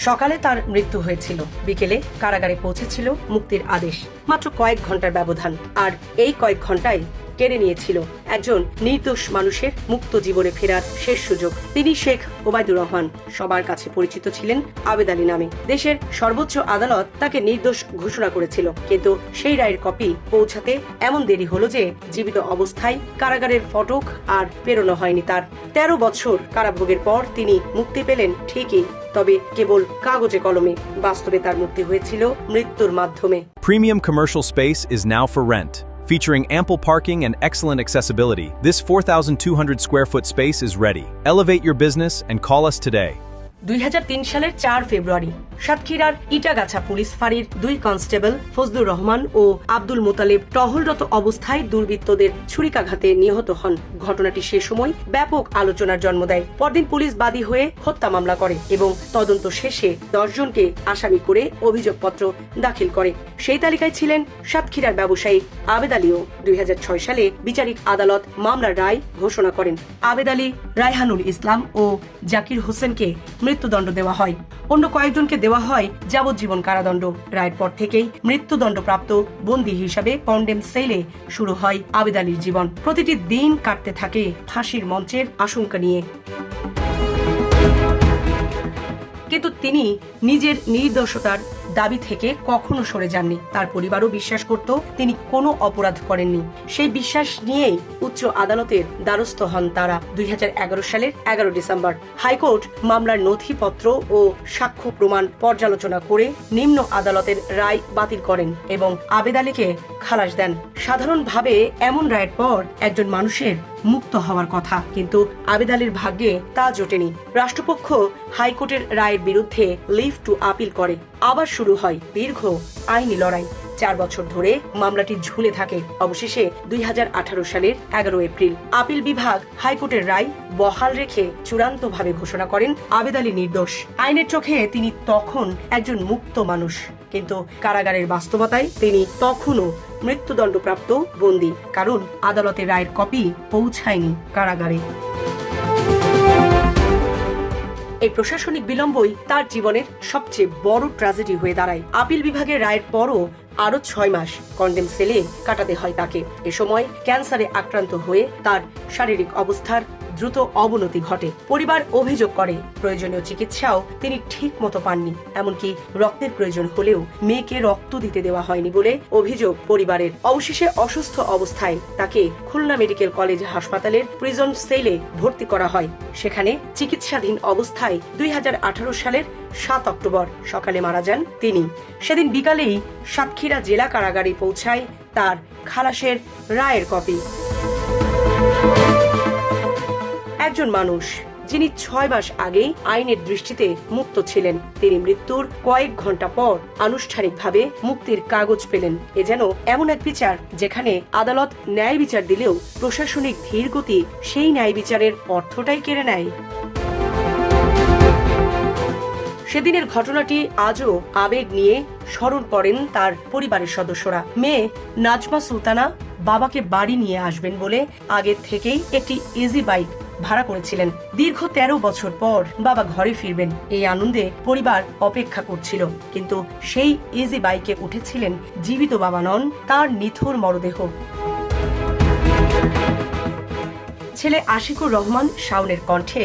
সকালে তার মৃত্যু হয়েছিল, বিকেলে কারাগারে পৌঁছেছিল মুক্তির আদেশ। মাত্র কয়েক ঘন্টার ব্যবধান, আর এই কয়েক ঘন্টায় কেড়ে নিয়েছিল একজন নির্দোষ মানুষের মুক্ত জীবনে ফেরার শেষ সুযোগ। তিনি শেখ ওবায়দুর রহমান, সবার কাছে পরিচিত ছিলেন আবেদ আলী নামে। দেশের সর্বোচ্চ আদালত তাকে নির্দোষ ঘোষণা করেছিল, কিন্তু সেই রায়ের কপি পৌঁছাতে এমন দেরি হলো যে জীবিত অবস্থায় কারাগারের ফটক আর পেরোনো হয়নি তার। 13 বছর কারাভোগের পর তিনি মুক্তি পেলেন ঠিকই, তবে কেবল কাগজে কলমে। বাস্তবে তার মুক্তি হয়েছিল মৃত্যুর মাধ্যমে। Premium commercial space is now for rent. Featuring ample parking and excellent accessibility, this 4,200 square foot space is ready. Elevate your business and call us today. 2003 সালের 4 ফেব্রুয়ারি সাতক্ষীরার ইটাগাছা পুলিশ ফাঁড়ির 2 কনস্টেবল ফজলুর রহমান ও আব্দুল মোতালেব টহলরত অবস্থায় দুর্বৃত্তদের ছুরিকাঘাতে নিহত হন। ঘটনাটি সে সময় ব্যাপক আলোচনার জন্ম দেয়। পরদিন পুলিশ বাদী হয়ে হত্যা মামলা করে এবং তদন্ত শেষে 10 জনকে আসামি করে অভিযোগপত্র দাখিল করে। সেই তালিকায় ছিলেন সাতক্ষীরার ব্যবসায়ী আবেদ আলীও। 2006 সালে বিচারিক আদালত মামলার রায় ঘোষণা করেন। আবেদ আলী, রায়হানুল ইসলাম ও জাকির হোসেনকে মৃত্যুদণ্ড দেওয়া হয়। অন্য কয়েকজনকে দেওয়া হয় যাবজ্জীবন কারাদণ্ড। রায়ের পর থেকেই মৃত্যুদণ্ডপ্রাপ্ত বন্দী হিসাবে কন্ডেম সেলে শুরু হয় আবেদ আলীর জীবন। প্রতিটি দিন কাটতে থাকে ফাঁসির মঞ্চের আশঙ্কা নিয়ে। কিন্তু তিনি নিজের নির্দোষতার দাবি থেকে কখনো সরে যাননি। তার পরিবারও বিশ্বাস করত তিনি কোনো অপরাধ করেননি। সেই বিশ্বাস নিয়েই উচ্চ আদালতের দ্বারস্থ হন তারা। 2011 সালের 11 ডিসেম্বর হাইকোর্ট মামলার নথিপত্র ও সাক্ষ্য প্রমাণ পর্যালোচনা করে নিম্ন আদালতের রায় বাতিল করেন এবং আবেদ আলীকে খালাস দেন। সাধারণভাবে এমন রায়ের পর একজন মানুষের মুক্ত হওয়ার কথা, কিন্তু আবেদ আলীর ভাগ্যে তা জোটেনি। রাষ্ট্রপক্ষ হাইকোর্টের রায়ের বিরুদ্ধে লিভ টু আপিল করে। আবার শুরু হয় দীর্ঘ আইনি লড়াই। 4 বছর ধরে মামলাটি ঝুলে থাকে। অবশেষে 2018 সালের 11 এপ্রিল আপিল বিভাগ হাইকোর্টের রায় বহাল রেখে চূড়ান্তভাবে ঘোষণা করেন আবেদ আলী নির্দোষ। আইনের চোখে তিনি তখন একজন মুক্ত মানুষ, কিন্তু কারাগারের বাস্তবতায় তিনি তখনও মৃত্যুদণ্ডপ্রাপ্ত বন্দী, কারণ আদালতের রায়ের কপি পৌঁছায়নি কারাগারে। এই প্রশাসনিক বিলম্বই তার জীবনের সবচেয়ে বড় ট্র্যাজেডি হয়ে দাঁড়ায়। আপিল বিভাগের রায়ের পরও আরো 6 মাস কন্ডেম সেলে কাটাতে হয় তাকে। এ সময় ক্যান্সারে আক্রান্ত হয়ে তার শারীরিক অবস্থার দ্রুত অবনতি ঘটে। পরিবার অভিযোগ করে প্রয়োজনীয় চিকিৎসাও তিনি ঠিক মতো পাননি। এমনকি রক্তের প্রয়োজন হলেও মেয়েকে রক্ত দিতে দেওয়া হয়নি বলে অভিযোগ পরিবারের। অবশেষে অসুস্থ অবস্থায় তাকে খুলনা মেডিকেল কলেজ হাসপাতালের প্রিজন সেলে ভর্তি করা হয়। সেখানে চিকিৎসাধীন অবস্থায় 2018 সালের 7 অক্টোবর সকালে মারা যান তিনি। সেদিন বিকালেই সাতক্ষীরা জেলা কারাগারে পৌঁছায় তার খালাসের রায়ের কপি। একজন মানুষ যিনি 6 মাস আগেই আইনের দৃষ্টিতে মুক্ত ছিলেন, তিনি মৃত্যুর কয়েক ঘন্টা পর আনুষ্ঠানিকভাবে মুক্তির কাগজ পেলেন। এ যেন এমন এক বিচার যেখানে আদালত ন্যায় বিচার দিলেও প্রশাসনিক ধীরগতি সেই ন্যায় বিচারের অর্থটাই কেড়ে নেয়। সেদিনের ঘটনাটি আজও আবেগ নিয়ে স্মরণ করেন তার পরিবারের সদস্যরা। মেয়ে নাজমা সুলতানা বাবাকে বাড়ি নিয়ে আসবেন বলে আগে থেকেই একটি ইজি বাইক ভাড়া করেছিলেন। দীর্ঘ 13 বছর পর বাবা ঘরে ফিরবেন, এই আনন্দে পরিবার অপেক্ষা করছিল। কিন্তু সেই ইজি বাইকে উঠেছিলেন জীবিত বাবা নন, তার নিথর মরদেহ। ছেলে আশিকুর রহমান শাওনের কণ্ঠে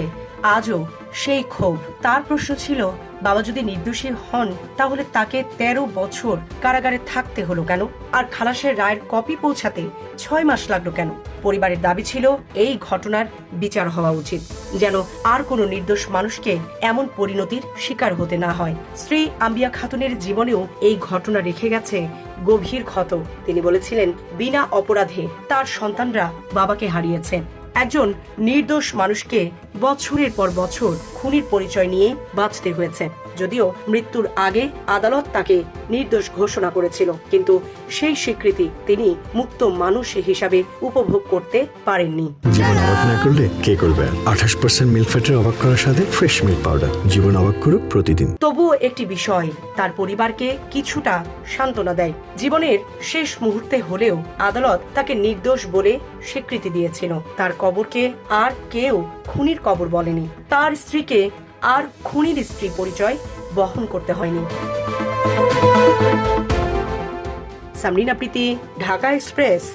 আজও সেই ক্ষোভ। তার প্রশ্ন ছিল, বাবা যদি নির্দোষী হন তাহলে তাকে 13 বছর কারাগারে থাকতে হলো কেন? আর খালাসের রায়ের কপি পৌঁছাতে 6 মাস লাগলো কেন? পরিবারের দাবি ছিল এই ঘটনার বিচার হওয়া উচিত, যেন আর কোনো নির্দোষ মানুষকে এমন পরিণতির শিকার হতে না হয়। স্ত্রী আম্বিয়া খাতুনের জীবনেও এই ঘটনা রেখে গেছে গভীর ক্ষত। তিনি বলেছিলেন, বিনা অপরাধে তার সন্তানরা বাবাকে হারিয়েছে। একজন নির্দোষ মানুষকে বছরের পর বছর খুনির পরিচয় নিয়ে বাঁচতে হয়েছে। যদিও মৃত্যুর আগে আদালত তাকে নির্দোষ ঘোষণা করেছিল, কিন্তু সেই স্বীকৃতি তিনি মুক্ত মানুষ হিসাবে উপভোগ করতে পারেননি। জীবন অবাক না করলে কে করবে? 28% মিল্ক ফ্যাটের অবাক করার সাথে ফ্রেশ মিল্ক পাউডার। জীবন অবাক করুক প্রতিদিন। তবুও একটি বিষয় তার পরিবারকে কিছুটা সান্ত্বনা দেয়। জীবনের শেষ মুহূর্তে হলেও আদালত তাকে নির্দোষ বলে স্বীকৃতি দিয়েছিল। তার কবরকে আর কেউ খুনির কবর বলেনি। তার স্ত্রীকে আর খুনির স্ত্রী পরিচয় বহন করতে হয়নি। সামরিনা প্রীতি, ঢাকা এক্সপ্রেস।